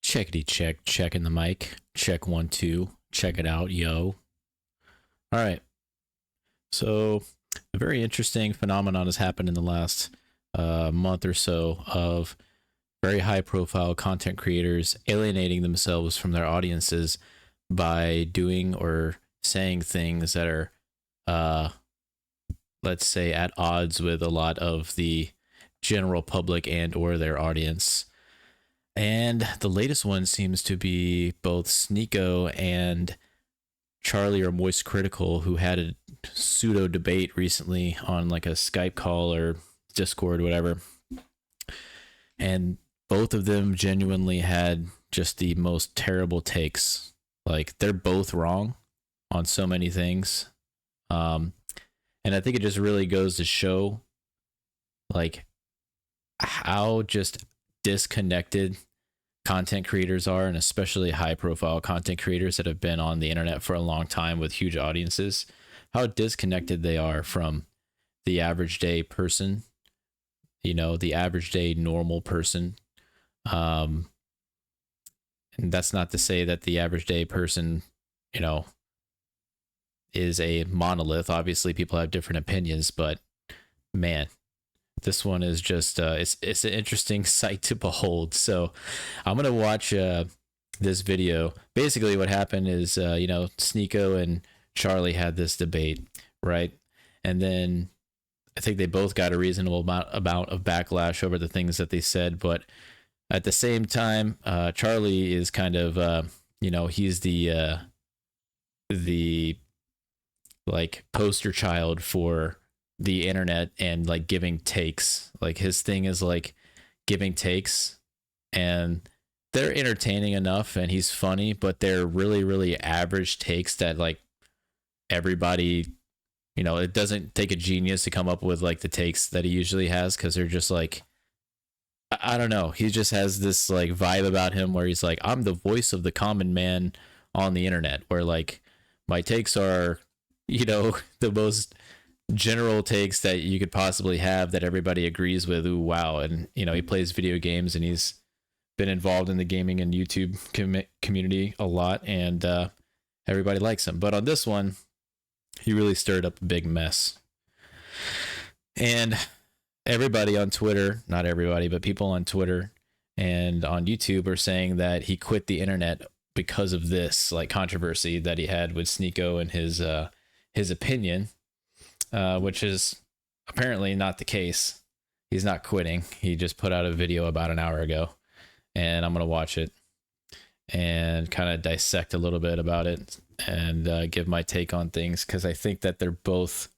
Checkity check, checking the mic. Check 1 2. Check it out, yo. All right. So, a very interesting phenomenon has happened in the last month or so of very high profile content creators alienating themselves from their audiences by doing or saying things that are, let's say, at odds with a lot of the general public and or their audience. And the latest one seems to be both Sneeko and Charlie or MoistCr1TiKaL, who had a pseudo debate recently on like a Skype call or Discord, whatever. And both of them genuinely had just the most terrible takes. Like, they're both wrong on so many things. And I think it just really goes to show like how just disconnected content creators are, and especially high profile content creators that have been on the internet for a long time with huge audiences, how disconnected they are from the average day person, the average day normal person. And that's not to say that the average day person, is a monolith. Obviously people have different opinions, but man, this one is just it's an interesting sight to behold. So I'm gonna watch this video. Basically what happened is Sneeko and Charlie had this debate, right? And then I think they both got a reasonable amount of backlash over the things that they said, but at the same time, Charlie is kind of he's the like poster child for the internet and like giving takes. Like, his thing is like giving takes, and they're entertaining enough and he's funny, but they're really, really average takes that like everybody, it doesn't take a genius to come up with like the takes that he usually has, because they're just like, I don't know. He just has this like vibe about him where he's like, I'm the voice of the common man on the internet, where like my takes are, the most general takes that you could possibly have that everybody agrees with. Ooh, wow. And, he plays video games and he's been involved in the gaming and YouTube community a lot, and everybody likes him. But on this one, he really stirred up a big mess. And everybody on Twitter, not everybody, but people on Twitter and on YouTube are saying that he quit the internet because of this like controversy that he had with Sneeko and his opinion. Which is apparently not the case. He's not quitting. He just put out a video about an hour ago, and I'm going to watch it and kind of dissect a little bit about it and give my take on things, because I think that they're both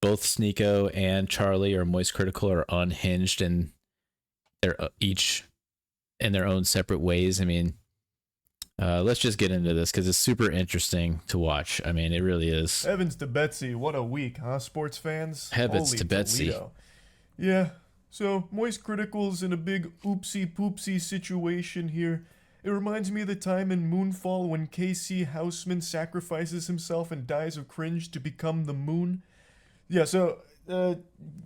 Sneeko and Charlie or MoistCr1TiKaL are unhinged, and they're each in their own separate ways. I mean, let's just get into this because it's super interesting to watch. I mean, it really is. Heavens to Betsy, what a week, huh, sports fans? Heavens Holy to Betsy. Toledo. Yeah, so MoistCr1TiKaL's in a big oopsie-poopsie situation here. It reminds me of the time in Moonfall when K.C. Houseman sacrifices himself and dies of cringe to become the moon. Yeah, so,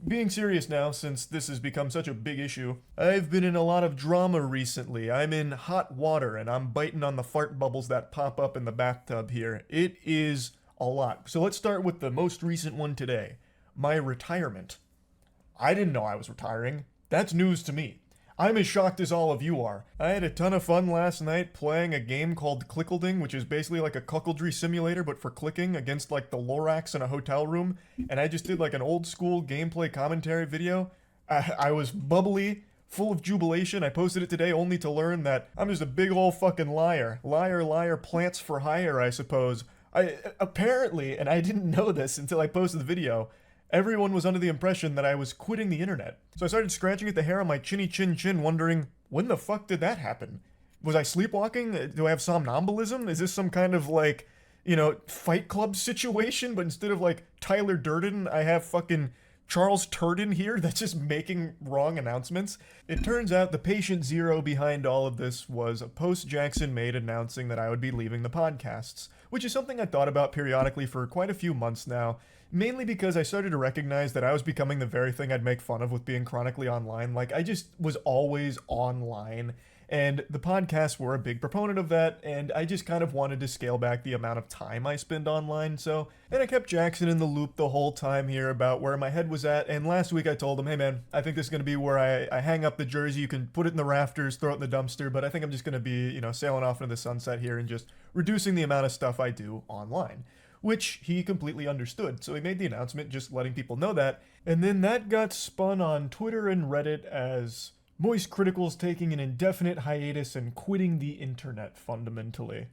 being serious now, since this has become such a big issue, I've been in a lot of drama recently. I'm in hot water, and I'm biting on the fart bubbles that pop up in the bathtub here. It is a lot. So let's start with the most recent one today. My retirement. I didn't know I was retiring. That's news to me. I'm as shocked as all of you are. I had a ton of fun last night playing a game called Clickleding, which is basically like a cuckoldry simulator, but for clicking against like the Lorax in a hotel room. And I just did like an old school gameplay commentary video. I was bubbly, full of jubilation. I posted it today only to learn that I'm just a big old fucking liar. Liar, liar, plants for hire, I suppose. Apparently, and I didn't know this until I posted the video, everyone was under the impression that I was quitting the internet. So I started scratching at the hair on my chinny chin, wondering, when the fuck did that happen? Was I sleepwalking? Do I have somnambulism? Is this some kind of like, Fight Club situation? But instead of like Tyler Durden, I have fucking Charles Turden here that's just making wrong announcements. It turns out the patient zero behind all of this was a post Jackson made announcing that I would be leaving the podcasts, which is something I thought about periodically for quite a few months now. Mainly because I started to recognize that I was becoming the very thing I'd make fun of with being chronically online. Like, I just was always online. And the podcasts were a big proponent of that, and I just kind of wanted to scale back the amount of time I spend online. So, and I kept Jackson in the loop the whole time here about where my head was at. And last week I told him, hey man, I think this is going to be where I hang up the jersey. You can put it in the rafters, throw it in the dumpster, but I think I'm just going to be, sailing off into the sunset here and just reducing the amount of stuff I do online. Which he completely understood. So he made the announcement just letting people know that. And then that got spun on Twitter and Reddit as MoistCr1TiKaL's taking an indefinite hiatus and quitting the internet fundamentally.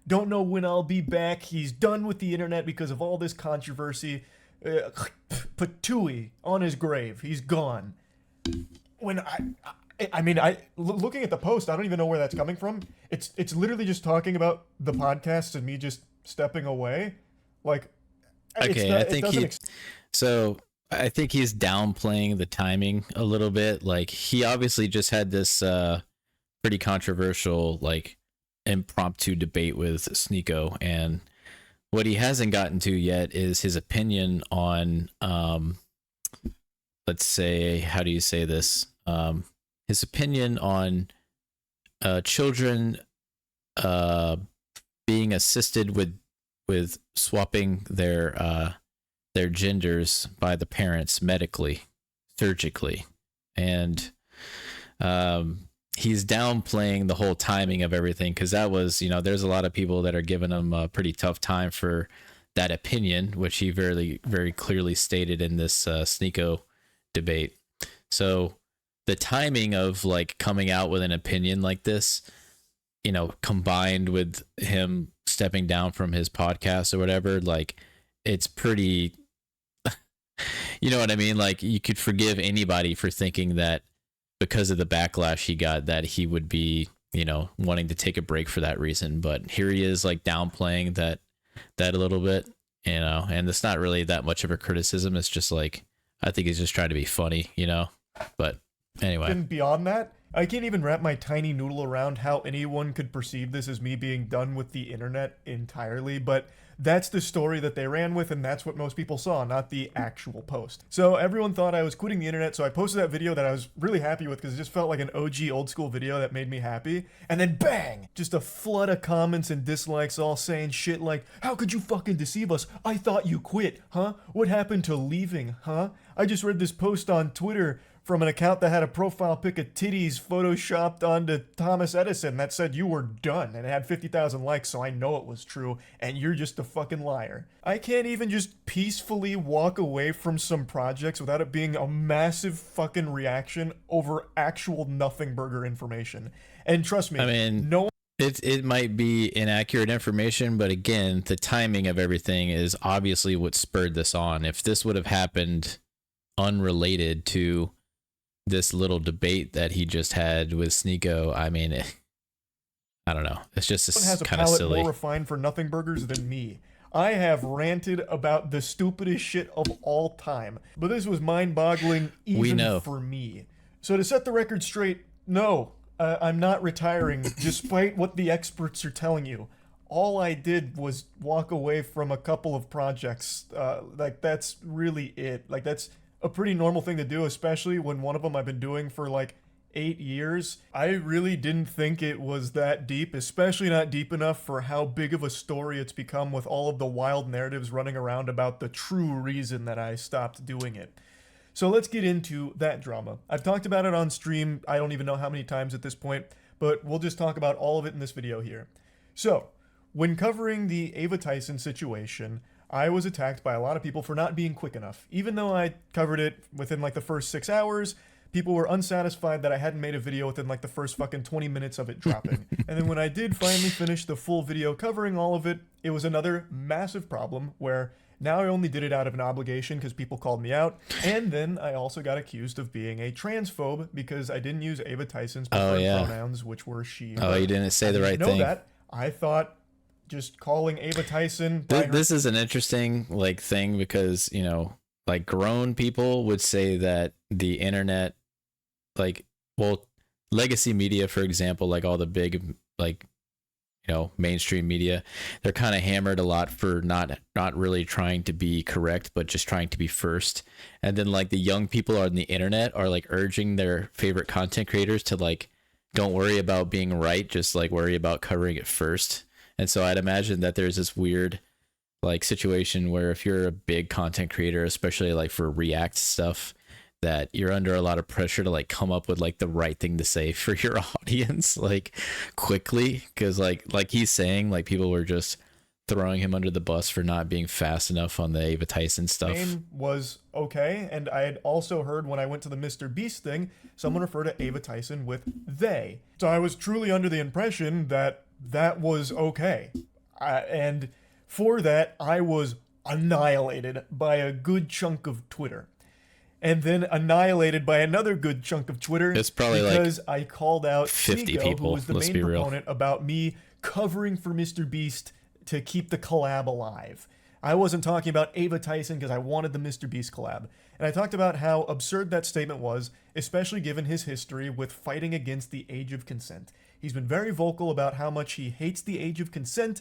Don't know when I'll be back. He's done with the internet because of all this controversy. Patooey on his grave. He's gone. When looking at the post, I don't even know where that's coming from. It's literally just talking about the podcast and me just stepping away. Like, okay, I think he's downplaying the timing a little bit. Like, he obviously just had this pretty controversial, like, impromptu debate with Sneeko, and what he hasn't gotten to yet is his opinion on, let's say, how do you say this? His opinion on children being assisted with swapping their genders by the parents medically, surgically, and he's downplaying the whole timing of everything, because that was, there's a lot of people that are giving him a pretty tough time for that opinion, which he very, very clearly stated in this Sneeko debate. So the timing of like coming out with an opinion like this, combined with him stepping down from his podcast or whatever, like, it's pretty, you know what I mean? Like, you could forgive anybody for thinking that because of the backlash he got, that he would be, wanting to take a break for that reason. But here he is, like, downplaying that a little bit, and it's not really that much of a criticism. It's just like, I think he's just trying to be funny, but anyway. And beyond that, I can't even wrap my tiny noodle around how anyone could perceive this as me being done with the internet entirely, but that's the story that they ran with, and that's what most people saw, not the actual post. So everyone thought I was quitting the internet, so I posted that video that I was really happy with because it just felt like an OG old school video that made me happy. And then bang! Just a flood of comments and dislikes all saying shit like, how could you fucking deceive us? I thought you quit, huh? What happened to leaving, huh? I just read this post on Twitter from an account that had a profile pic of titties photoshopped onto Thomas Edison that said you were done, and it had 50,000 likes, so I know it was true, and you're just a fucking liar. I can't even just peacefully walk away from some projects without it being a massive fucking reaction over actual nothing burger information. And trust me, I mean, no. It might be inaccurate information, but again, the timing of everything is obviously what spurred this on. If this would have happened unrelated to this little debate that he just had with Sneeko, I mean, I don't know. It's just kind of silly. More refined for nothing burgers than me. I have ranted about the stupidest shit of all time, but this was mind-boggling even for me. So to set the record straight, no, I'm not retiring, despite what the experts are telling you. All I did was walk away from a couple of projects. Like, that's really it. Like, that's a pretty normal thing to do, especially when one of them I've been doing for like 8 years. I really didn't think it was that deep, especially not deep enough for how big of a story it's become with all of the wild narratives running around about the true reason that I stopped doing it. So let's get into that drama. I've talked about it on stream, I don't even know how many times at this point, but we'll just talk about all of it in this video here. So, when covering the Ava Tyson situation, I was attacked by a lot of people for not being quick enough. Even though I covered it within like the first 6 hours, people were unsatisfied that I hadn't made a video within like the first fucking 20 minutes of it dropping. And then when I did finally finish the full video covering all of it, it was another massive problem where now I only did it out of an obligation because people called me out. And then I also got accused of being a transphobe because I didn't use Ava Tyson's preferred pronouns, which were she. Oh, you didn't say the right thing. That. I thought just calling Ava Tyson. This is an interesting like thing because, like grown people would say that the internet, like, well, legacy media, for example, like all the big, like, mainstream media. They're kind of hammered a lot for not really trying to be correct, but just trying to be first. And then like the young people on the internet are like urging their favorite content creators to like, don't worry about being right, just like worry about covering it first. And so I'd imagine that there's this weird like situation where if you're a big content creator, especially like for React stuff, that you're under a lot of pressure to like come up with like the right thing to say for your audience like quickly, because like he's saying, like people were just throwing him under the bus for not being fast enough on the Ava Tyson stuff. Name was okay, and I had also heard when I went to the Mr. Beast thing, someone refer to Ava Tyson with they. So I was truly under the impression that that was okay, and for that I was annihilated by a good chunk of Twitter. And then annihilated by another good chunk of Twitter. It's probably because like I called out 50 Sneeko, people, who was the let's main be real. proponent about me covering for Mr. Beast to keep the collab alive. I wasn't talking about Ava Tyson because I wanted the Mr. Beast collab. And I talked about how absurd that statement was, especially given his history with fighting against the age of consent. He's been very vocal about how much he hates the age of consent.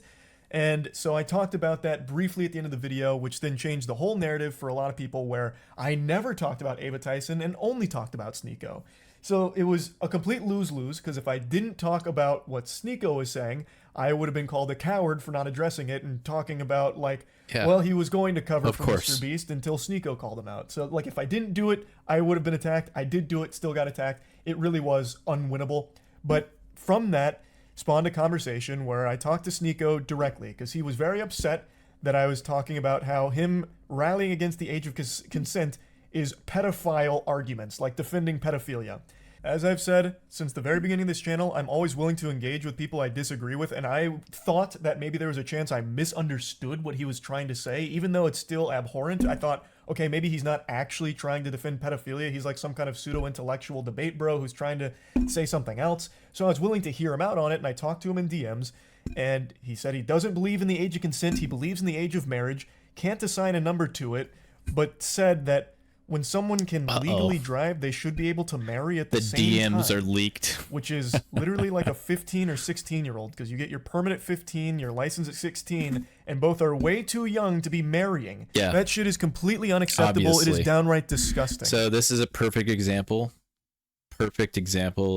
And so I talked about that briefly at the end of the video, which then changed the whole narrative for a lot of people, where I never talked about Ava Tyson and only talked about Sneeko. So it was a complete lose-lose, because if I didn't talk about what Sneeko was saying, I would have been called a coward for not addressing it and talking about like, well, he was going to cover for Mr. Beast until Sneeko called him out. So like if I didn't do it, I would have been attacked. I did do it, still got attacked. It really was unwinnable. But from that spawned a conversation where I talked to Sneeko directly, because he was very upset that I was talking about how him rallying against the age of consent is pedophile arguments, like defending pedophilia. As I've said since the very beginning of this channel, I'm always willing to engage with people I disagree with, and I thought that maybe there was a chance I misunderstood what he was trying to say, even though it's still abhorrent. I thought, okay, maybe he's not actually trying to defend pedophilia. He's like some kind of pseudo-intellectual debate bro who's trying to say something else. So I was willing to hear him out on it, and I talked to him in DMs, and he said he doesn't believe in the age of consent. He believes in the age of marriage, can't assign a number to it, but said that when someone can legally drive, they should be able to marry at the same time. The DMs are leaked. Which is literally like a 15 or 16-year-old, because you get your permit at 15, your license at 16, and both are way too young to be marrying. Yeah. That shit is completely unacceptable. Obviously. It is downright disgusting. So this is a perfect example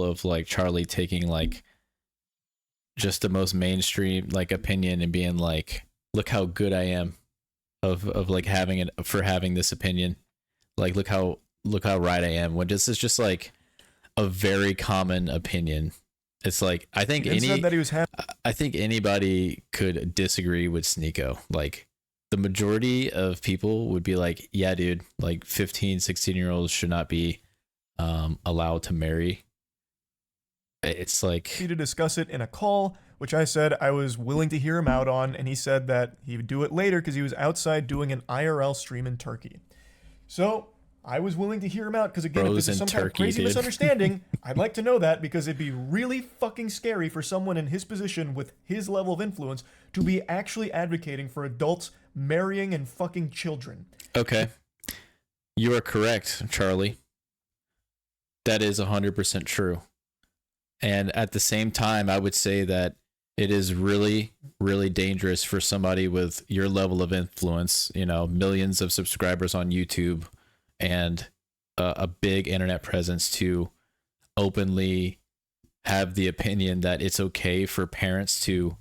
of like Charlie taking like just the most mainstream like opinion and being like, look how good I am of like having it for having this opinion. Like, look how right I am, when this is just like a very common opinion. It's like, I think I think anybody could disagree with Sneeko. Like the majority of people would be like, yeah, dude, like 15, 16-year-olds should not be allowed to marry. It's like to discuss it in a call, which I said I was willing to hear him out on, and he said that he would do it later because he was outside doing an IRL stream in Turkey. So I was willing to hear him out, because again, if this is some kind of crazy misunderstanding, I'd like to know that, because it'd be really fucking scary for someone in his position with his level of influence to be actually advocating for adults marrying and fucking children. Okay. You are correct, Charlie. That is 100% true. And at the same time, I would say that it is really, really dangerous for somebody with your level of influence, millions of subscribers on YouTube and a big internet presence, to openly have the opinion that it's okay for parents to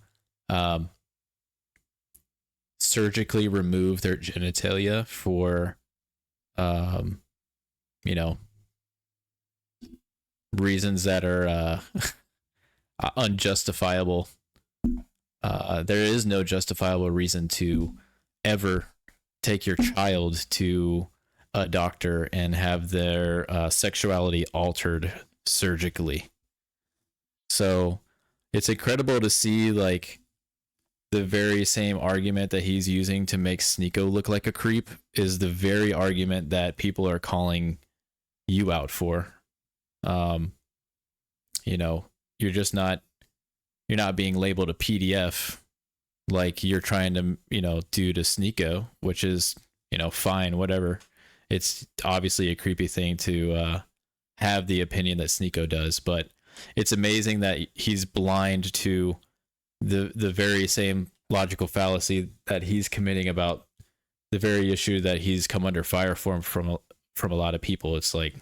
surgically remove their genitalia for, reasons that are unjustifiable. There is no justifiable reason to ever take your child to a doctor and have their sexuality altered surgically. So it's incredible to see like the very same argument that he's using to make Sneeko look like a creep is the very argument that people are calling you out for. You're not being labeled a PDF like you're trying to, do to Sneeko, which is, fine, whatever. It's obviously a creepy thing to have the opinion that Sneeko does, but it's amazing that he's blind to the very same logical fallacy that he's committing about the very issue that he's come under fire from a lot of people. It's like,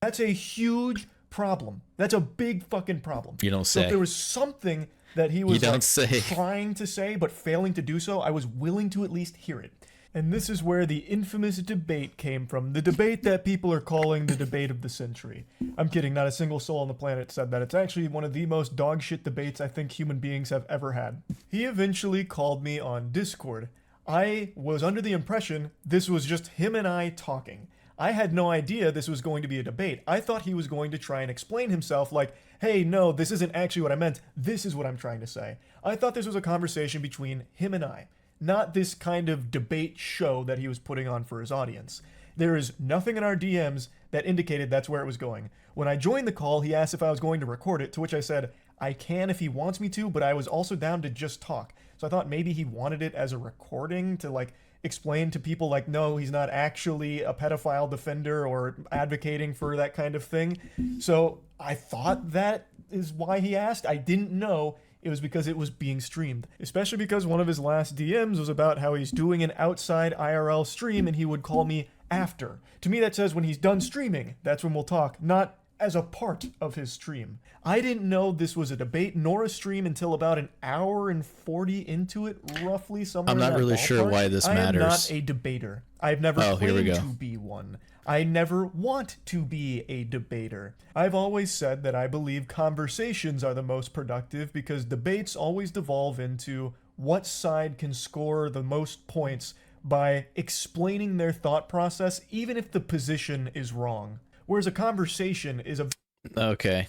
that's a huge problem. That's a big fucking problem. You don't So say. if there was something that he was You don't like, say. trying to say but failing to do so, I was willing to at least hear it. And this is where the infamous debate came from. The debate that people are calling the debate of the century. I'm kidding, not a single soul on the planet said that. It's actually one of the most dogshit debates I think human beings have ever had. He eventually called me on Discord. I was under the impression this was just him and I talking. I had no idea this was going to be a debate. I thought he was going to try and explain himself like, hey, no, this isn't actually what I meant. This is what I'm trying to say. I thought this was a conversation between him and I, not this kind of debate show that he was putting on for his audience. There is nothing in our DMs that indicated that's where it was going. When I joined the call, he asked if I was going to record it, to which I said, I can if he wants me to, but I was also down to just talk. So I thought maybe he wanted it as a recording to like explain to people like, no, he's not actually a pedophile defender or advocating for that kind of thing. So I thought that is why he asked. I didn't know it was because it was being streamed. Especially because one of his last DMs was about how he's doing an outside IRL stream and he would call me after. To me, that says when he's done streaming, that's when we'll talk, not as a part of his stream. I didn't know this was a debate nor a stream until about an hour and 40 into it, roughly, somewhere I'm in not that really ballpark. sure why this matters. I am not a debater. I've never Here we claimed go. to be one. I never want to be a debater. I've always said that I believe conversations are the most productive because debates always devolve into what side can score the most points by explaining their thought process, even if the position is wrong. Whereas a conversation is a... Okay.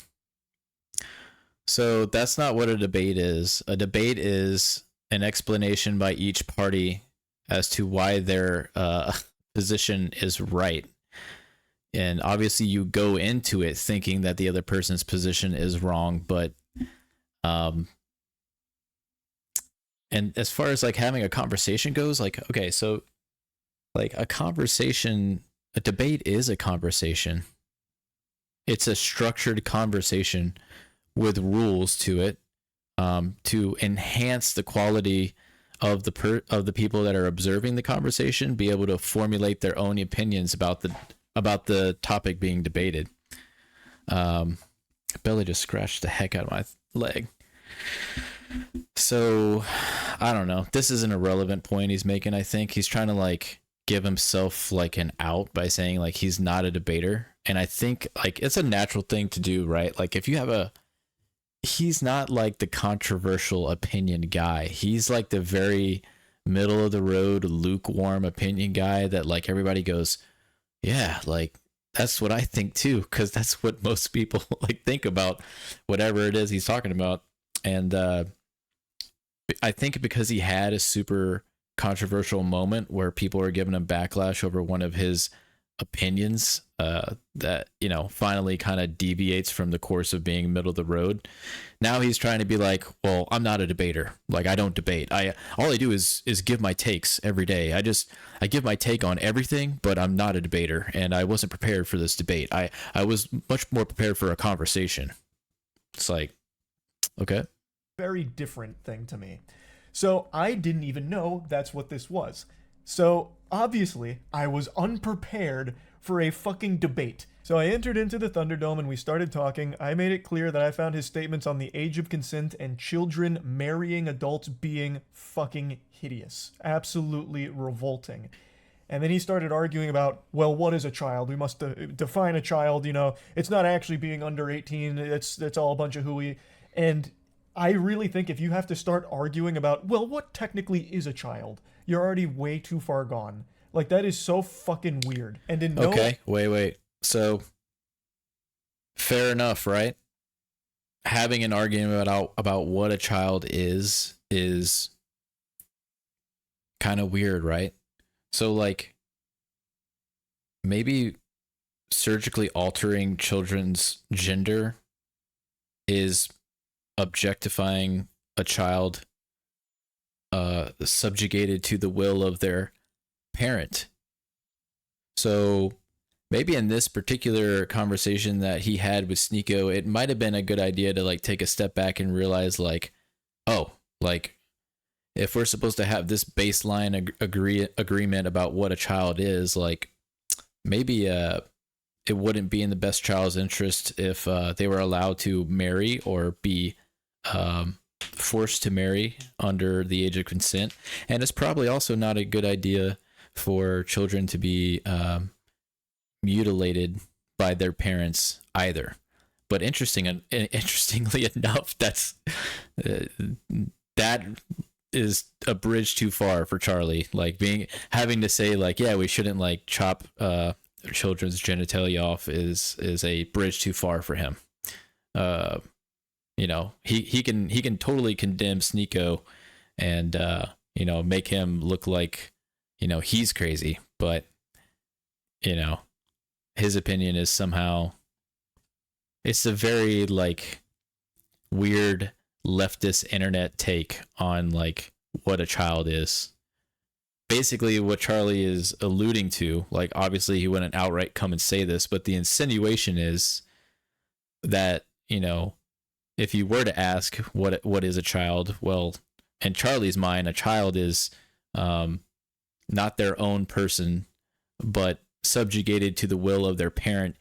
So that's not what a debate is. A debate is an explanation by each party as to why their position is right. And obviously you go into it thinking that the other person's position is wrong, but and as far as like having a conversation goes, like, okay, so like a debate is a conversation. It's a structured conversation with rules to it, to enhance the quality of the people that are observing the conversation, be able to formulate their own opinions about the topic being debated. Billy just scratched the heck out of my leg. So I don't know. This is an irrelevant point he's making. I think he's trying to like give himself like an out by saying like he's not a debater. And I think like it's a natural thing to do, right? Like if you have he's not like the controversial opinion guy. He's like the very middle of the road, lukewarm opinion guy that like everybody goes, yeah, like that's what I think too, because that's what most people like think about whatever it is he's talking about. And I think because he had a super controversial moment where people were giving him backlash over one of his opinions that, you know, finally kind of deviates from the course of being middle of the road. Now he's trying to be like, well, I'm not a debater. Like I don't debate. All I do is give my takes every day. I give my take on everything, but I'm not a debater and I wasn't prepared for this debate. I was much more prepared for a conversation. It's like, okay. Very different thing to me. So I didn't even know that's what this was. So obviously I was unprepared for a fucking debate. So I entered into the Thunderdome and we started talking. I made it clear that I found his statements on the age of consent and children marrying adults being fucking hideous. Absolutely revolting. And then he started arguing about, well, what is a child? We must define a child, you know. It's not actually being under 18. It's all a bunch of hooey. And I really think if you have to start arguing about, well, what technically is a child, you're already way too far gone. Like, that is so fucking weird. And in Okay, wait. So, fair enough, right? Having an argument about what a child is kind of weird, right? So, like, maybe surgically altering children's gender is objectifying a child subjugated to the will of their parent. So maybe in this particular conversation that he had with Sneeko, it might have been a good idea to like take a step back and realize like Like, if we're supposed to have this baseline agreement about what a child is, like, maybe it wouldn't be in the best child's interest if they were allowed to marry or be forced to marry under the age of consent. And it's probably also not a good idea for children to be mutilated by their parents either. But interestingly enough, that is a bridge too far for Charlie. Like, having to say, like, yeah, we shouldn't like chop children's genitalia off is a bridge too far for him. You know, he can totally condemn Sneeko and you know, make him look like, you know, he's crazy, but you know, his opinion is somehow, it's a very like weird leftist internet take on like what a child is. Basically what Charlie is alluding to, like, obviously he wouldn't outright come and say this, but the insinuation is that, you know, if you were to ask what is a child, well, in Charlie's mind, a child is not their own person, but subjugated to the will of their parent,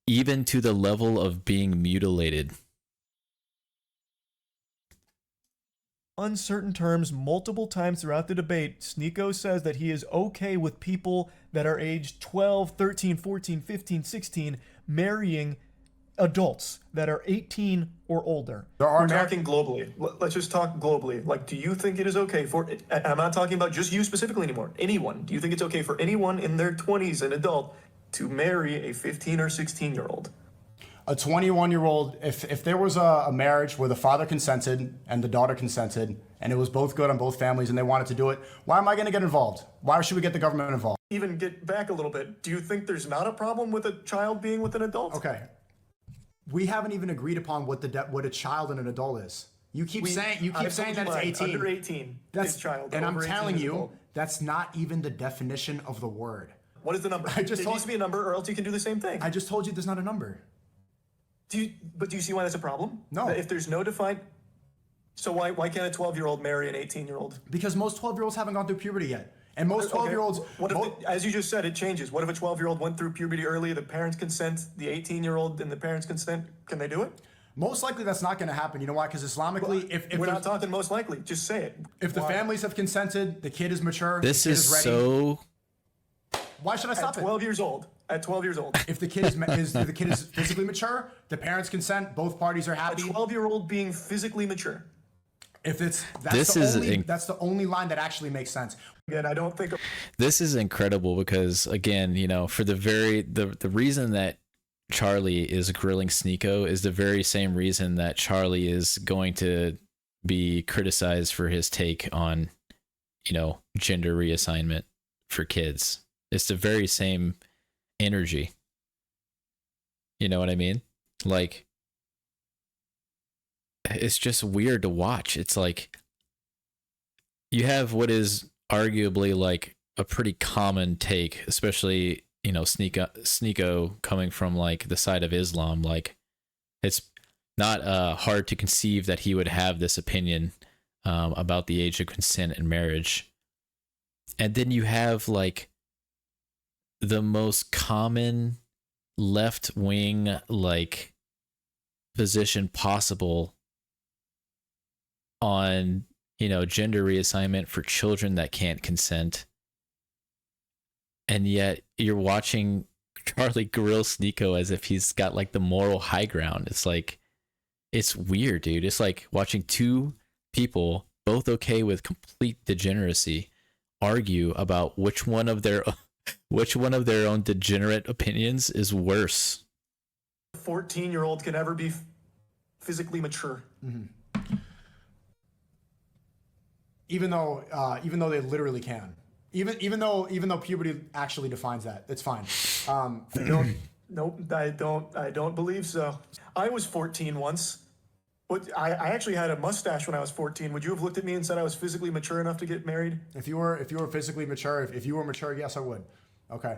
even to the level of being mutilated. Uncertain terms multiple times throughout the debate, Sneeko says that he is okay with people that are aged 12, 13, 14, 15, 16 marrying adults that are 18 or older. We're talking globally. Let's just talk globally. Like, do you think it is okay for, I'm not talking about just you specifically anymore, anyone. Do you think it's okay for anyone in their 20s, an adult, to marry a 15 or 16-year-old? A 21-year-old, if there was a marriage where the father consented and the daughter consented, and it was both good on both families and they wanted to do it, why am I going to get involved? Why should we get the government involved? Even get back a little bit. Do you think there's not a problem with a child being with an adult? Okay. We haven't even agreed upon what a child and an adult is. You keep saying that it's 18. Under 18 is child. And I'm Over 18 telling is you, adult. that's not even the definition of the word. What is the number? There needs to be a number, or else you can do the same thing. I just told you there's not a number. But do you see why that's a problem? No. If there's no defined... So why can't a 12-year-old marry an 18-year-old? Because most 12-year-olds haven't gone through puberty yet. And most 12-year-olds... What if, as you just said, it changes. What if a 12-year-old went through puberty early, the parents consent, the 18-year-old and the parents consent? Can they do it? Most likely that's not going to happen. You know why? Because Islamically, if we're not talking most likely, just say it. If the families have consented, the kid is mature. This the kid is ready. So. Why should I stop At 12 years old. At 12 years old. If the kid if the kid is physically mature, the parents consent, both parties are A happy. 12-year-old being physically mature. If it's That's the only line that actually makes sense. Again, I don't think This is incredible because, again, you know, for the reason that Charlie is grilling Sneeko is the very same reason that Charlie is going to be criticized for his take on, you know, gender reassignment for kids. It's the very same energy. You know what I mean? Like, it's just weird to watch. It's like you have what is arguably like a pretty common take, especially, you know, Sneeko coming from like the side of Islam. Like, it's not hard to conceive that he would have this opinion about the age of consent in marriage. And then you have like the most common left-wing like position possible on, you know, gender reassignment for children that can't consent. And yet you're watching Charlie grill Sneeko as if he's got like the moral high ground. It's like, it's weird, dude. It's like watching two people, both okay with complete degeneracy, argue about which one of their own degenerate opinions is worse. a 14-year-old can ever be physically mature. Mm-hmm. Even though they literally can. Even though puberty actually defines that, it's fine. Nope, I don't believe so. I was 14 once. I actually had a mustache when I was 14. Would you have looked at me and said I was physically mature enough to get married? If you were physically mature, if you were mature, yes, I would. Okay.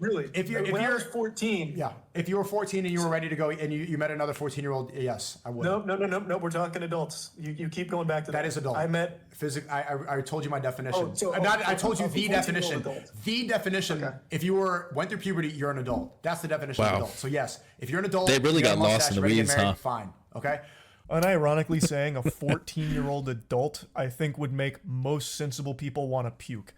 Really? If when I you're was 14. Yeah. If you were 14 and you were ready to go and you met another 14-year-old, yes, I would. No. We're talking adults. You keep going back to that. That is adult. I met. I told you my definition. I told you the 14-year-old definition. adult. The definition. Okay. If you went through puberty, you're an adult. That's the definition of Wow. adult. So yes, if you're an adult, They really you got got a lost mustache, in the ready to get weeds, married, huh? Fine. Okay. Unironically saying a 14-year-old adult, I think, would make most sensible people want to puke.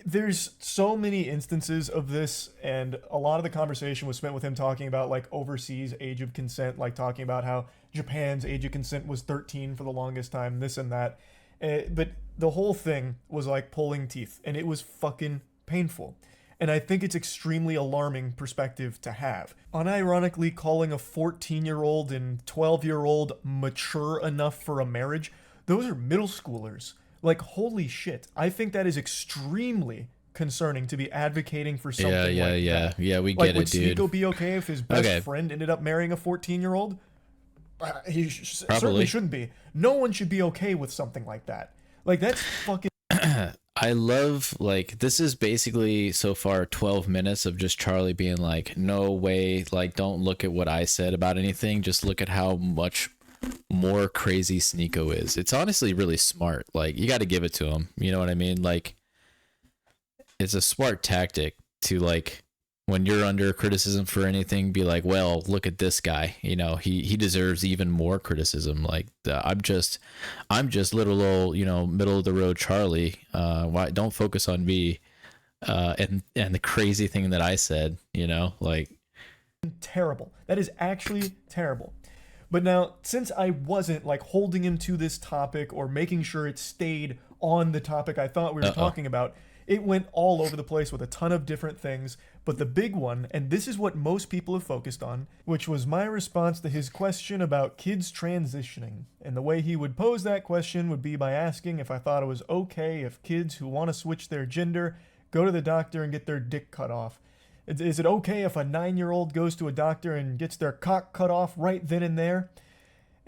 There's so many instances of this, and a lot of the conversation was spent with him talking about like overseas age of consent, like talking about how Japan's age of consent was 13 for the longest time, this and that. But the whole thing was like pulling teeth, and it was fucking painful. And I think it's extremely alarming perspective to have. Unironically calling a 14-year-old and 12-year-old mature enough for a marriage, those are middle schoolers. Like, holy shit. I think that is extremely concerning to be advocating for something like that. Yeah, we Like, get would it, dude. Sneeko be okay if his best Okay. friend ended up marrying a 14-year-old? He certainly Probably. shouldn't be. No one should be okay with something like that. Like, that's fucking... I love, like, this is basically so far 12 minutes of just Charlie being like, no way, like, don't look at what I said about anything. Just look at how much more crazy Sneeko is. It's honestly really smart. Like, you got to give it to him. You know what I mean? Like, it's a smart tactic to, like, when you're under criticism for anything, be like, well, look at this guy. You know, he deserves even more criticism. Like, I'm just little old, you know, middle of the road Charlie. Why don't focus on me and the crazy thing that I said, you know, like, terrible. That is actually terrible. But now, since I wasn't like holding him to this topic or making sure it stayed on the topic I thought we were talking about, it went all over the place with a ton of different things. But the big one, and this is what most people have focused on, which was my response to his question about kids transitioning. And the way he would pose that question would be by asking if I thought it was okay if kids who want to switch their gender go to the doctor and get their dick cut off. Is it okay if a 9-year-old goes to a doctor and gets their cock cut off right then and there?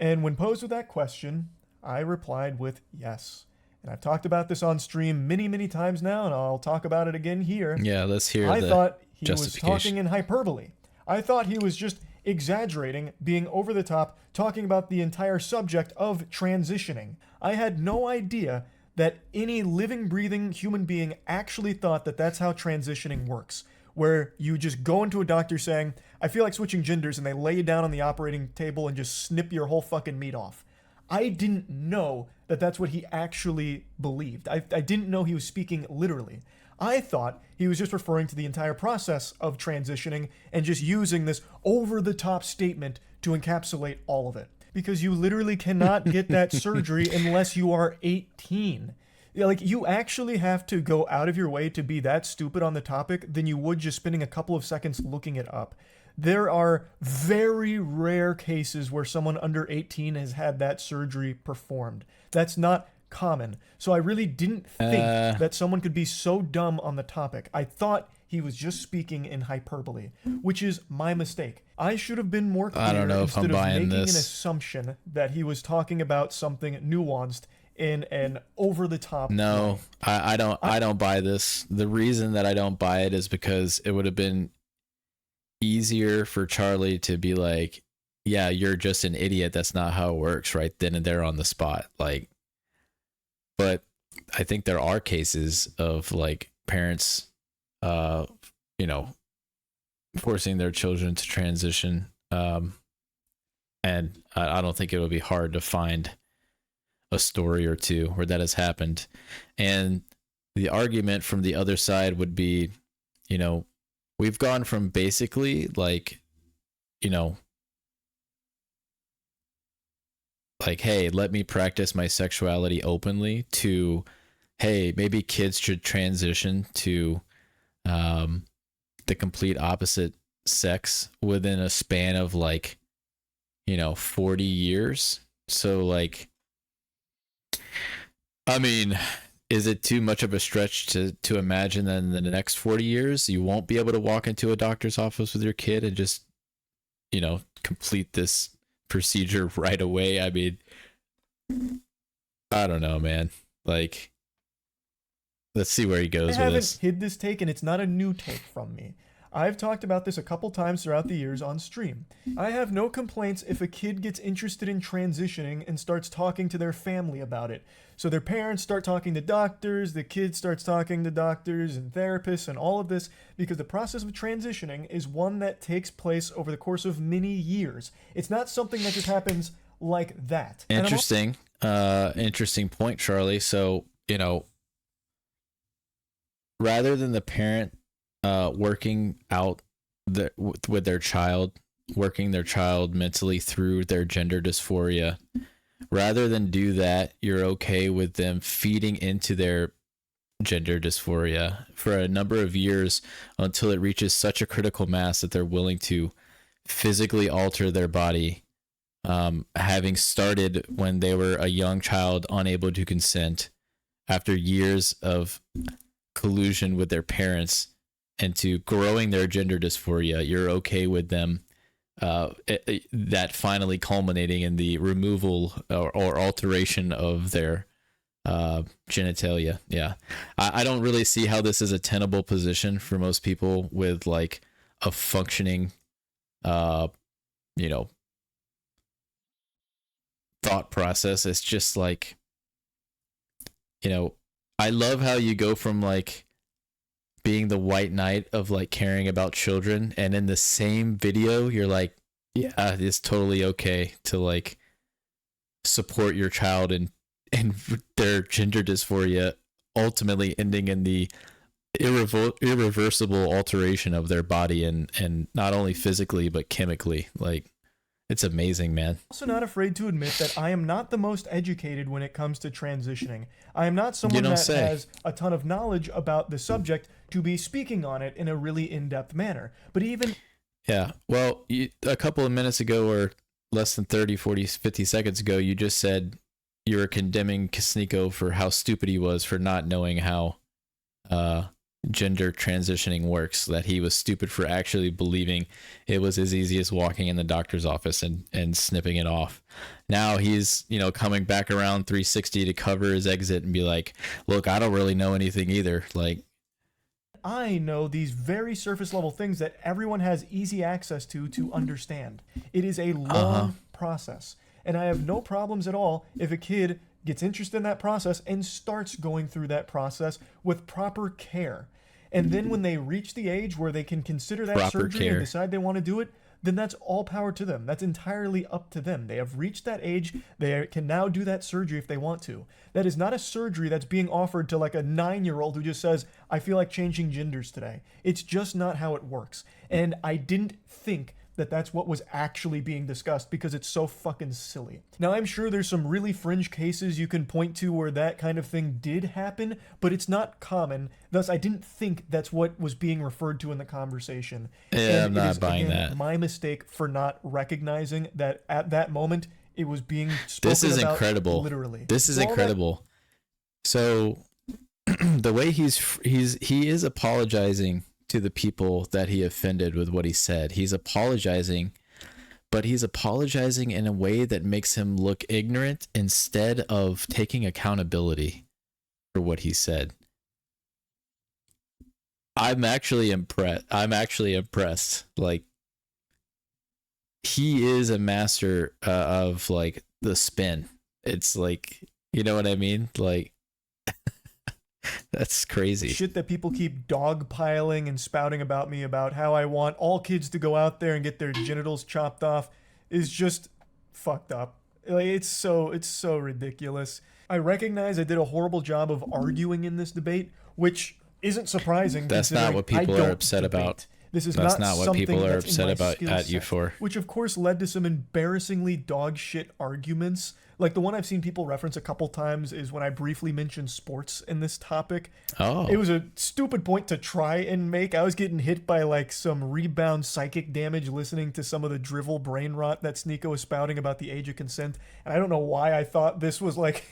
And when posed with that question, I replied with yes. And I've talked about this on stream many, many times now, and I'll talk about it again here. yeah, let's hear I the thought he was justification. talking in hyperbole. I thought he was just exaggerating, being over the top, talking about the entire subject of transitioning. I had no idea that any living, breathing human being actually thought that that's how transitioning works, where you just go into a doctor saying, I feel like switching genders, and they lay you down on the operating table and just snip your whole fucking meat off. I didn't know that that's what he actually believed. I didn't know he was speaking literally. I thought he was just referring to the entire process of transitioning and just using this over-the-top statement to encapsulate all of it. Because you literally cannot get that surgery unless you are 18. Like, you actually have to go out of your way to be that stupid on the topic than you would just spending a couple of seconds looking it up. There are very rare cases where someone under 18 has had that surgery performed. That's not common. So I really didn't think that someone could be so dumb on the topic. I thought he was just speaking in hyperbole, which is my mistake. I should have been more clear I don't know if I'm instead of buying making this. an assumption that he was talking about something nuanced in an over-the-top No, way. I don't buy this. The reason that I don't buy it is because it would have been easier for Charlie to be like, yeah, you're just an idiot. That's not how it works right then and there on the spot. Like, but I think there are cases of like parents, you know, forcing their children to transition. And I don't think it would be hard to find a story or two where that has happened. And the argument from the other side would be, you know, we've gone from basically like, you know, like, hey, let me practice my sexuality openly to, hey, maybe kids should transition to the complete opposite sex within a span of like, you know, 40 years. So like, I mean, is it too much of a stretch to imagine that in the next 40 years, you won't be able to walk into a doctor's office with your kid and just, you know, complete this procedure right away? I mean, I don't know, man. Like, let's see where he goes I with haven't this. hid this take, and it's not a new take from me. I've talked about this a couple times throughout the years on stream. I have no complaints if a kid gets interested in transitioning and starts talking to their family about it. So their parents start talking to doctors, the kid starts talking to doctors and therapists and all of this, because the process of transitioning is one that takes place over the course of many years. It's not something that just happens like that. Interesting. Interesting point, Charlie. So, rather than the parent working out with their child, working their child mentally through their gender dysphoria, rather than do that, you're okay with them feeding into their gender dysphoria for a number of years until it reaches such a critical mass that they're willing to physically alter their body, having started when they were a young child unable to consent, after years of collusion with their parents into growing their gender dysphoria. You're okay with them that finally culminating in the removal or alteration of their genitalia. Yeah. I don't really see how this is a tenable position for most people with like a functioning, thought process. It's just like, I love how you go from like being the white knight of like caring about children, and in the same video you're like, yeah, it's totally okay to like support your child and their gender dysphoria ultimately ending in the irreversible alteration of their body, and not only physically but chemically. Like, it's amazing, man. Also not afraid to admit that I am not the most educated when it comes to transitioning. I am not someone that has a ton of knowledge about the subject to be speaking on it in a really in-depth manner. But even... Yeah, well, a couple of minutes ago, or less than 30, 40, 50 seconds ago, you just said you were condemning Kasniko for how stupid he was for not knowing how gender transitioning works, that he was stupid for actually believing it was as easy as walking in the doctor's office and snipping it off. Now he's, coming back around 360 to cover his exit and be like, look, I don't really know anything either. Like, I know these very surface level things that everyone has easy access to understand. It is a long process, and I have no problems at all if a kid gets interested in that process and starts going through that process with proper care. And then when they reach the age where they can consider that surgery and decide they want to do it, then that's all power to them. That's entirely up to them. They have reached that age. They can now do that surgery if they want to. That is not a surgery that's being offered to like a 9-year-old who just says, I feel like changing genders today. It's just not how it works. And I didn't think that that's what was actually being discussed because it's so fucking silly. Now, I'm sure there's some really fringe cases you can point to where that kind of thing did happen, but it's not common. Thus, I didn't think that's what was being referred to in the conversation. Yeah, I'm not buying that. My mistake for not recognizing that at that moment it was being spoken about. This is incredible. Literally. This is incredible. So the way he is apologizing to the people that he offended with what he said. He's apologizing, but he's apologizing in a way that makes him look ignorant instead of taking accountability for what he said. I'm actually impressed. Like, he is a master of like the spin. It's like, you know what I mean? Like, that's crazy. Shit that people keep dogpiling and spouting about me about how I want all kids to go out there and get their genitals chopped off is just fucked up. Like, it's so ridiculous. I recognize I did a horrible job of arguing in this debate, which isn't surprising. That's not what people are upset about. This is That's not what something people are that's upset in my about skill at you set, for. which of course led to some embarrassingly dog shit arguments. Like, the one I've seen people reference a couple times is when I briefly mentioned sports in this topic. Oh. It was a stupid point to try and make. I was getting hit by like some rebound psychic damage listening to some of the drivel brain rot that Sneeko was spouting about the age of consent. And I don't know why I thought this was like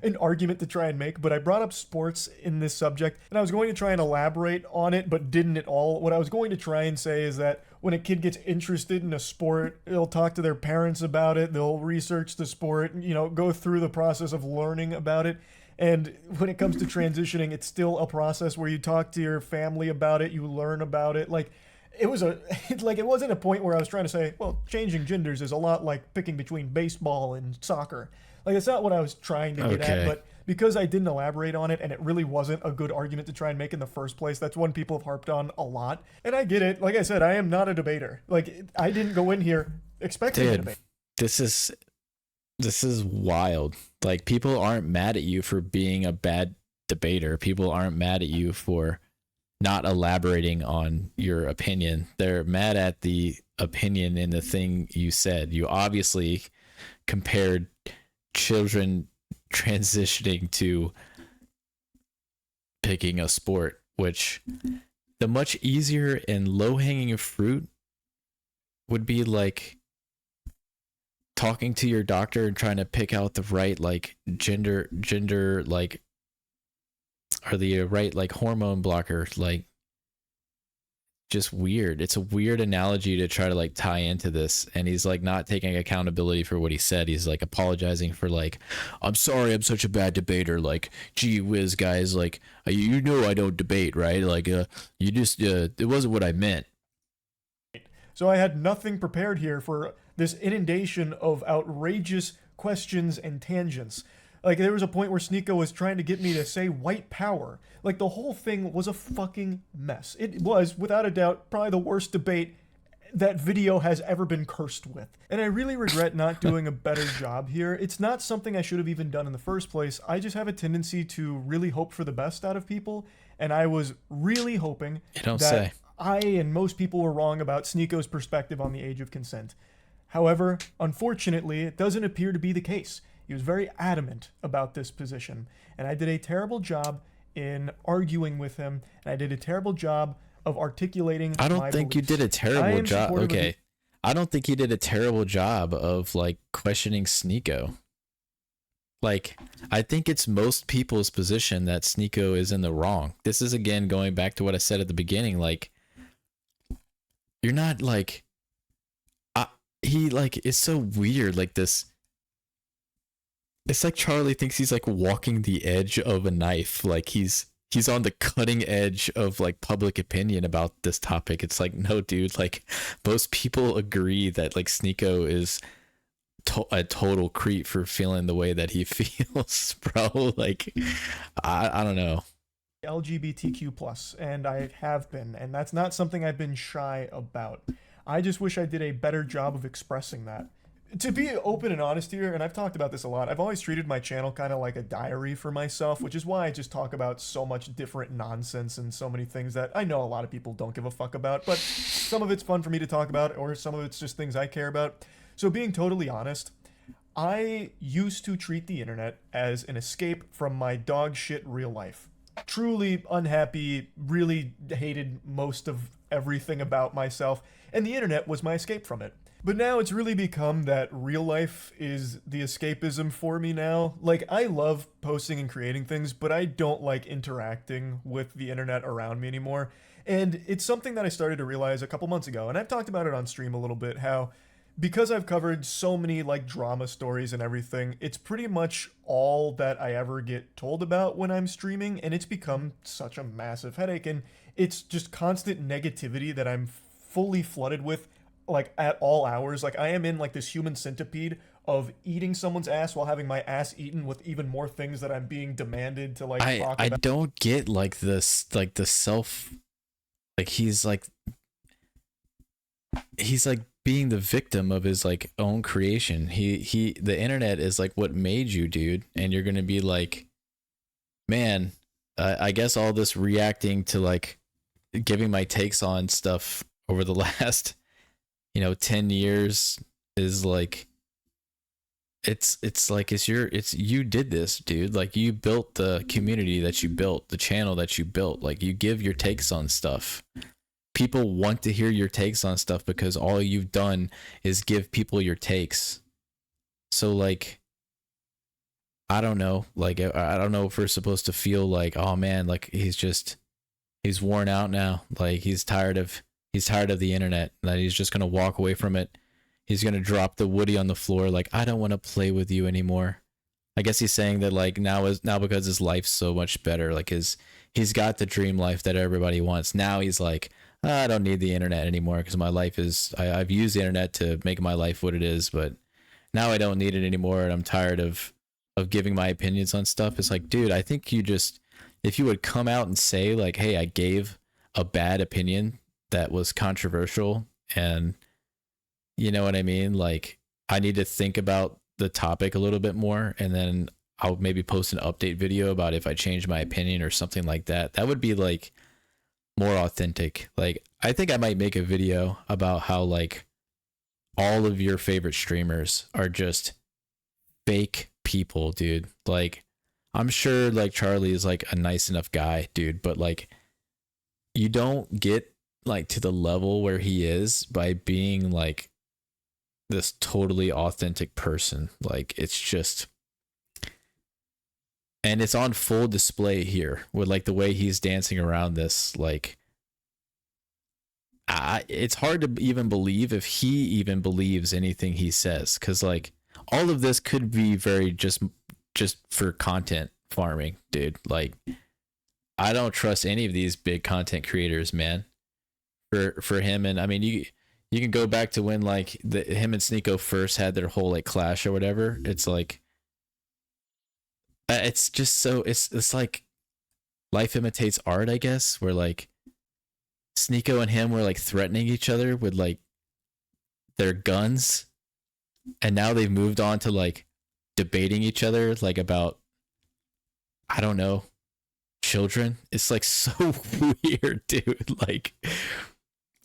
an argument to try and make, but I brought up sports in this subject and I was going to try and elaborate on it, but didn't at all. What I was going to try and say is that when a kid gets interested in a sport, they'll talk to their parents about it, they'll research the sport, go through the process of learning about it. And when it comes to transitioning, it's still a process where you talk to your family about it, you learn about it. Like, it was a like it wasn't a point where I was trying to say, well, changing genders is a lot like picking between baseball and soccer. Like it's not what I was trying to get Okay. at, but because I didn't elaborate on it and it really wasn't a good argument to try and make in the first place, that's one people have harped on a lot. And I get it. Like I said, I am not a debater. Like I didn't go in here expecting a Dude, debate. this is wild. Like people aren't mad at you for being a bad debater. People aren't mad at you for not elaborating on your opinion. They're mad at the opinion in the thing you said. You obviously compared children transitioning to picking a sport, which the much easier and low-hanging fruit would be like talking to your doctor and trying to pick out the right like gender like or the right like hormone blocker. Like just weird. It's a weird analogy to try to like tie into this, and he's like not taking accountability for what he said. He's like apologizing for like, I'm sorry, I'm such a bad debater, like gee whiz guys, like you know I don't debate, right? Like you just it wasn't what I meant. So I had nothing prepared here for this inundation of outrageous questions and tangents. Like there was a point where Sneeko was trying to get me to say white power. Like the whole thing was a fucking mess. It was, without a doubt, probably the worst debate that video has ever been cursed with. And I really regret not doing a better job here. It's not something I should have even done in the first place. I just have a tendency to really hope for the best out of people. And I was really hoping You don't that say. I and most people were wrong about Sneeko's perspective on the age of consent. However, unfortunately, it doesn't appear to be the case. He was very adamant about this position, and I did a terrible job in arguing with him, and I did a terrible job of articulating I don't my think you beliefs. did a I terrible am job. supportive of Okay. I don't think you did a terrible job of like questioning Sneeko. Like, I think it's most people's position that Sneeko is in the wrong. This is again going back to what I said at the beginning. Like, you're not like, he like is so weird. Like this, it's like Charlie thinks he's like walking the edge of a knife. Like he's on the cutting edge of like public opinion about this topic. It's like, no, dude. Like most people agree that like Sneeko is a total creep for feeling the way that he feels, bro. Like I don't know. LGBTQ plus, and I have been, and that's not something I've been shy about. I just wish I did a better job of expressing that. To be open and honest here, and I've talked about this a lot, I've always treated my channel kind of like a diary for myself, which is why I just talk about so much different nonsense and so many things that I know a lot of people don't give a fuck about, but some of it's fun for me to talk about, or some of it's just things I care about. So being totally honest, I used to treat the internet as an escape from my dog shit real life. Truly unhappy, really hated most of everything about myself, and the internet was my escape from it. But now it's really become that real life is the escapism for me now. Like, I love posting and creating things, but I don't like interacting with the internet around me anymore. And it's something that I started to realize a couple months ago, and I've talked about it on stream a little bit, how because I've covered so many like drama stories and everything, it's pretty much all that I ever get told about when I'm streaming, and it's become such a massive headache, and it's just constant negativity that I'm fully flooded with, like at all hours. Like I am in like this human centipede of eating someone's ass while having my ass eaten with even more things that I'm being demanded to like talk I about. don't get like this, like the self, like he's like being the victim of his like own creation. The internet is like what made you, dude, and you're gonna be like, man, I guess all this reacting to like giving my takes on stuff over the last 10 years is like, it's like it's you did this, dude. Like you built the community that you built, the channel that you built. Like you give your takes on stuff. People want to hear your takes on stuff because all you've done is give people your takes. So like, I don't know. Like I don't know if we're supposed to feel like, oh man, like he's worn out now. Like he's tired of the internet, that he's just going to walk away from it. He's going to drop the Woody on the floor. Like, I don't want to play with you anymore. I guess he's saying that like now because his life's so much better, like he's got the dream life that everybody wants. Now he's like, I don't need the internet anymore because my life is, I've used the internet to make my life what it is, but now I don't need it anymore. And I'm tired of giving my opinions on stuff. It's like, dude, I think you just, if you would come out and say like, hey, I gave a bad opinion that was controversial, and you know what I mean? Like, I need to think about the topic a little bit more, and then I'll maybe post an update video about if I change my opinion or something like that. That would be like more authentic. Like, I think I might make a video about how like all of your favorite streamers are just fake people, dude. Like, I'm sure like Charlie is like a nice enough guy, dude, but like you don't get like to the level where he is by being like this totally authentic person. Like, it's just, and it's on full display here with like the way he's dancing around this. Like, it's hard to even believe if he even believes anything he says, because like all of this could be very just for content farming, dude. Like, I don't trust any of these big content creators, man. For him, and I mean, you can go back to when like him and Sneeko first had their whole like clash or whatever. It's like, it's just so, it's like life imitates art, I guess, where like Sneeko and him were like threatening each other with like their guns, and now they've moved on to like debating each other like about, I don't know, children. It's like so weird, dude. Like,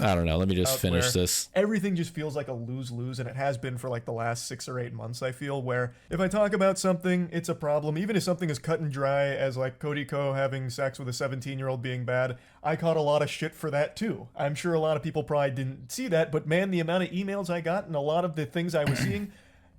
I don't know. Let me just finish this. Everything just feels like a lose-lose, and it has been for like the last 6 or 8 months, I feel, where if I talk about something, it's a problem. Even if something is cut and dry, as like Cody Ko having sex with a 17-year-old being bad, I caught a lot of shit for that too. I'm sure a lot of people probably didn't see that, but man, the amount of emails I got and a lot of the things I was seeing,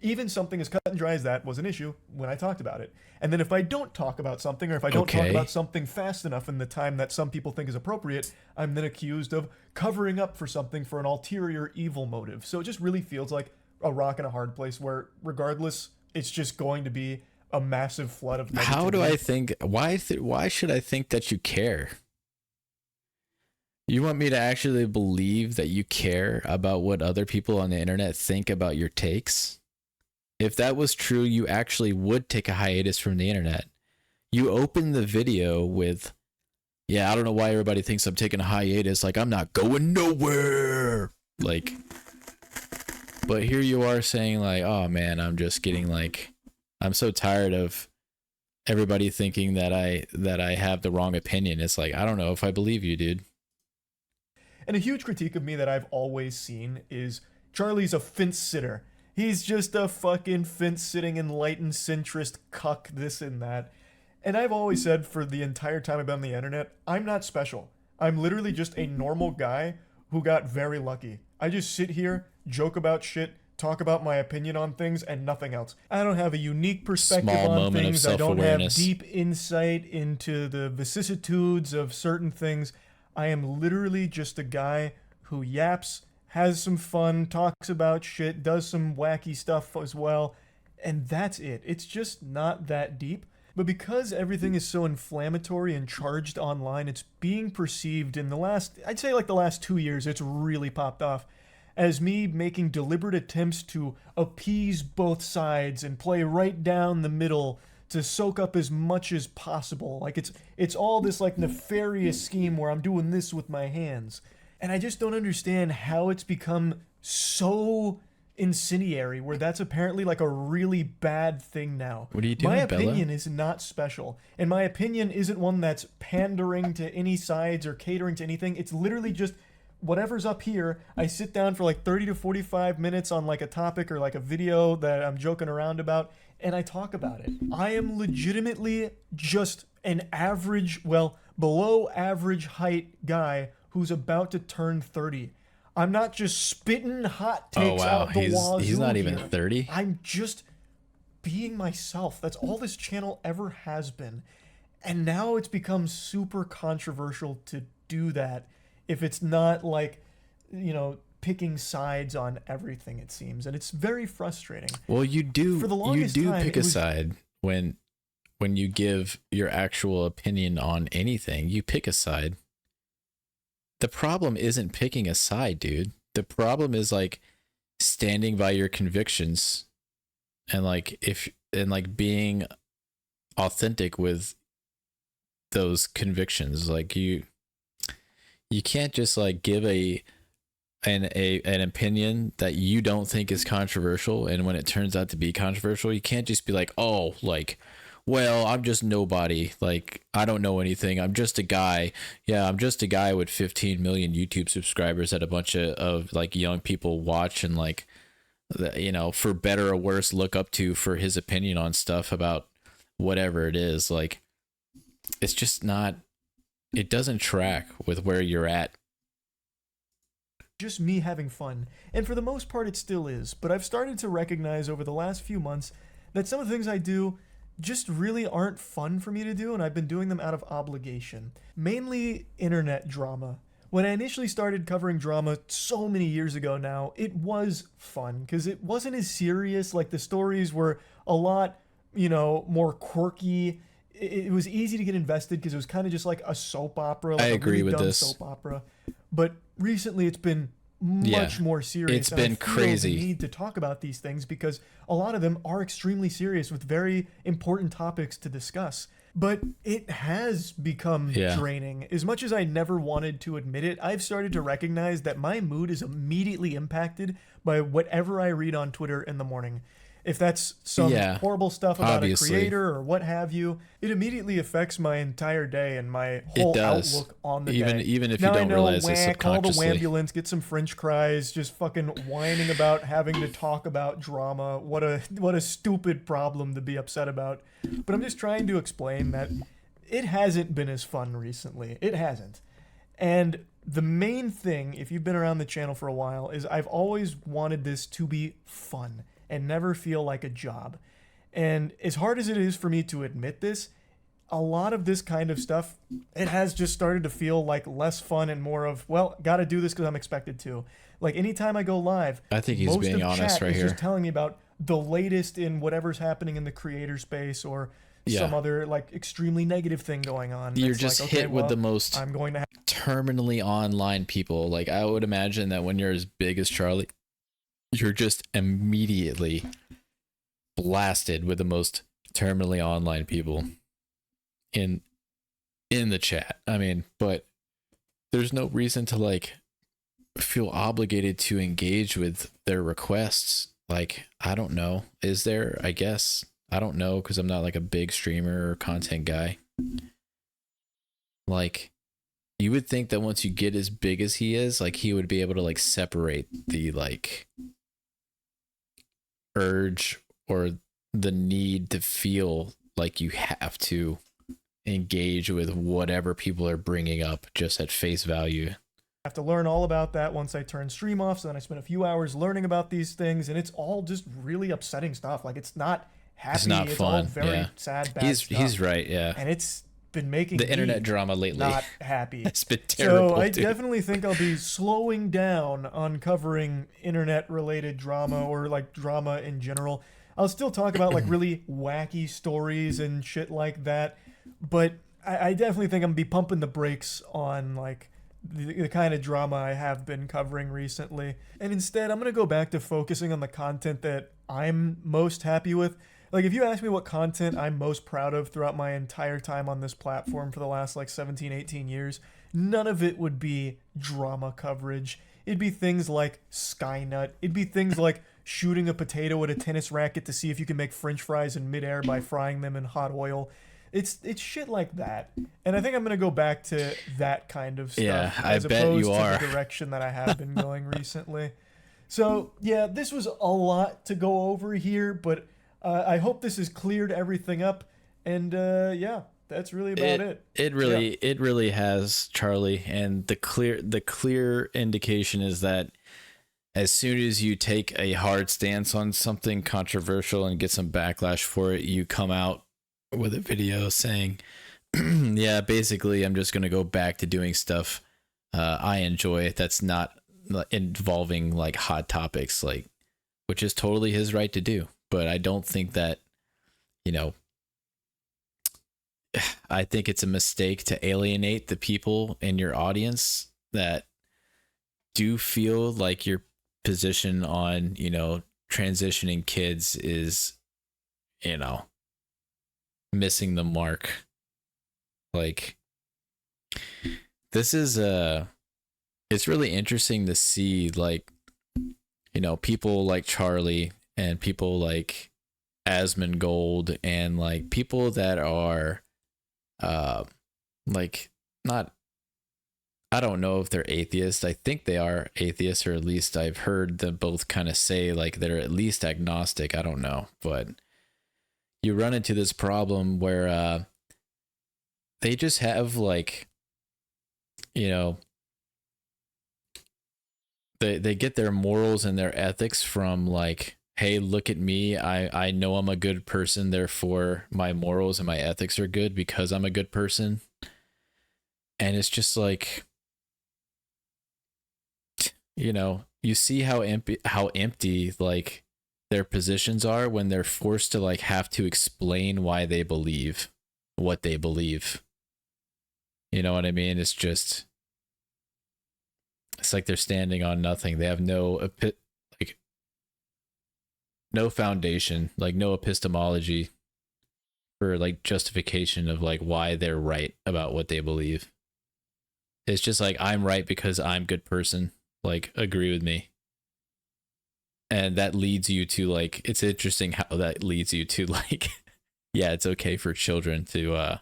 even something as cut and dry as that was an issue when I talked about it. And then if I don't talk about something, or if I don't talk about something fast enough in the time that some people think is appropriate, I'm then accused of covering up for something for an ulterior evil motive. So it just really feels like a rock and a hard place where regardless, it's just going to be a massive flood of negativity. How do I think, why should I think that you care? You want me to actually believe that you care about what other people on the internet think about your takes? If that was true, you actually would take a hiatus from the internet. You open the video with, yeah, I don't know why everybody thinks I'm taking a hiatus. Like, I'm not going nowhere. Like, but here you are saying like, oh man, I'm just getting like, I'm so tired of everybody thinking that I have the wrong opinion. It's like, I don't know if I believe you, dude. And a huge critique of me that I've always seen is Charlie's a fence sitter. He's just a fucking fence-sitting enlightened centrist cuck, this and that. And I've always said for the entire time I've been on the internet, I'm not special. I'm literally just a normal guy who got very lucky. I just sit here, joke about shit, talk about my opinion on things, and nothing else. I don't have a unique perspective on things. I don't have deep insight into the vicissitudes of certain things. I am literally just a guy who yaps, has some fun, talks about shit, does some wacky stuff as well, and that's it. It's just not that deep. But because everything is so inflammatory and charged online, it's being perceived in the last, I'd say like the last 2 years, it's really popped off as me making deliberate attempts to appease both sides and play right down the middle to soak up as much as possible. Like it's all this like nefarious scheme where I'm doing this with my hands. And I just don't understand how it's become so incendiary, where that's apparently like a really bad thing now. What are you doing, My opinion Bella? is not special. And my opinion isn't one that's pandering to any sides or catering to anything. It's literally just whatever's up here. I sit down for like 30 to 45 minutes on like a topic or like a video that I'm joking around about, and I talk about it. I am legitimately just an average, well, below average height guy who's about to turn 30. I'm not just spitting hot takes out the wazoo. He's not even here. 30. I'm just being myself. That's all this channel ever has been. And now it's become super controversial to do that if it's not like, you know, picking sides on everything, it seems. And it's very frustrating. Well, you do For the longest time, pick a side when you give your actual opinion on anything. You pick a side. the problem isn't picking a side, dude. The problem is like standing by your convictions and like being authentic with those convictions. Like you can't just like give an opinion that you don't think is controversial, and when it turns out to be controversial, you can't just be like, oh, like, well, I'm just nobody, like I don't know anything, I'm just a guy. Yeah, I'm just a guy with 15 million YouTube subscribers that a bunch of like young people watch and like, you know, for better or worse look up to for his opinion on stuff about whatever it is. Like, it's just not, it doesn't track with where you're at. Just me having fun. And for the most part, it still is. But I've started to recognize over the last few months that some of the things I do just really aren't fun for me to do, and I've been doing them out of obligation. Mainly internet drama. When I initially started covering drama so many years ago now, it was fun because it wasn't as serious. Like, the stories were a lot, you know, more quirky. It was easy to get invested because it was kind of just like a soap opera. Like I agree a really with dumb this. soap opera. But recently it's been much more serious. It's and I been feel crazy. the need to talk about these things because a lot of them are extremely serious with very important topics to discuss. But it has become draining. As much as I never wanted to admit it, I've started to recognize that my mood is immediately impacted by whatever I read on Twitter in the morning. If that's some horrible stuff about obviously. a creator or what have you, it immediately affects my entire day and my whole outlook on the day. Even if now you don't I know, realize it whack, call the subconsciously. ambulance, get some French fries, just fucking whining about having to talk about drama. What a stupid problem to be upset about. But I'm just trying to explain that it hasn't been as fun recently. It hasn't. And the main thing, if you've been around the channel for a while, is I've always wanted this to be fun and never feel like a job. And as hard as it is for me to admit this, a lot of this kind of stuff, it has just started to feel like less fun and more of, well, gotta do this because I'm expected to. Like, anytime I go live, I think he's most being of honest chat right is here. just telling me about the latest in whatever's happening in the creator space or some other like extremely negative thing going on. You're It's just like, hit with the most I'm going to have terminally online people. Like, I would imagine that when you're as big as Charlie, you're just immediately blasted with the most terminally online people in the chat. I mean, but there's no reason to like feel obligated to engage with their requests. Like, I don't know. Is there? I guess. I don't know, because I'm not like a big streamer or content guy. Like, you would think that once you get as big as he is, like, he would be able to like separate the like urge or the need to feel like you have to engage with whatever people are bringing up just at face value. to learn all about that once I turn stream off. So then I spent a few hours learning about these things, and it's all just really upsetting stuff. Like, it's not happy. It's not all fun. very sad, bad He's stuff. right. Yeah. And it's been making The me internet drama lately. not happy. It's been terrible. So I dude. definitely think I'll be slowing down on covering internet-related drama or like drama in general. I'll still talk about like really wacky stories and shit like that, but I definitely think I'm gonna be pumping the brakes on like the kind of drama I have been covering recently. And instead, I'm gonna go back to focusing on the content that I'm most happy with. Like, if you ask me what content I'm most proud of throughout my entire time on this platform for the last like 17, 18 years, none of it would be drama coverage. It'd be things like Skynut. It'd be things like shooting a potato at a tennis racket to see if you can make French fries in midair by frying them in hot oil. It's shit like that. And I think I'm going to go back to that kind of stuff. Yeah, I as bet opposed you to are. the direction that I have been going recently. So, yeah, this was a lot to go over here, but I hope this has cleared everything up. And yeah, that's really about it. It really has, Charlie. And the clear indication is that as soon as you take a hard stance on something controversial and get some backlash for it, you come out with a video saying, yeah, basically I'm just going to go back to doing stuff I enjoy that's not involving like hot topics, like, which is totally his right to do. But I don't think that, you know, I think it's a mistake to alienate the people in your audience that do feel like your position on, you know, transitioning kids is, you know, missing the mark. Like, this is it's really interesting to see, like, you know, people like Charlie and people like Asmongold and like people that are like, not, I don't know if they're atheists. I think they are atheists, or at least I've heard them both kind of say like they're at least agnostic. I don't know, but you run into this problem where they just have, like, you know, they get their morals and their ethics from, like, hey, look at me, I know I'm a good person, therefore my morals and my ethics are good because I'm a good person. And it's just like, you know, you see how empty like their positions are when they're forced to like have to explain why they believe what they believe. You know what I mean? It's just, it's like they're standing on nothing. They have no like no foundation, like no epistemology for like justification of like why they're right about what they believe. It's just like, I'm right because I'm a good person. Like, agree with me. And that leads you to, like, it's interesting how that leads you to, like, yeah, it's okay for children to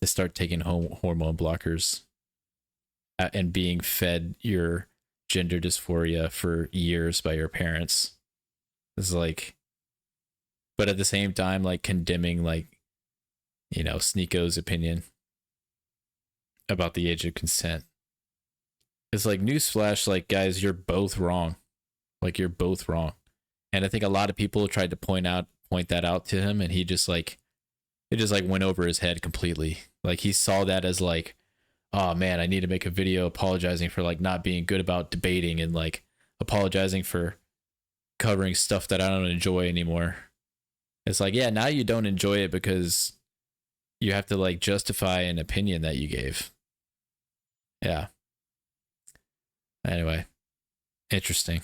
start taking hormone blockers and being fed your gender dysphoria for years by your parents. It's like, but at the same time, like, condemning, like, you know, Sneeko's opinion about the age of consent. It's like, newsflash, like, guys, you're both wrong. Like, you're both wrong. And I think a lot of people tried to point that out to him, and he just like, it just like went over his head completely. Like, he saw that as like, oh man, I need to make a video apologizing for like not being good about debating and like apologizing for covering stuff that I don't enjoy anymore. It's like, yeah, now you don't enjoy it because you have to like justify an opinion that you gave. Yeah. Anyway, interesting.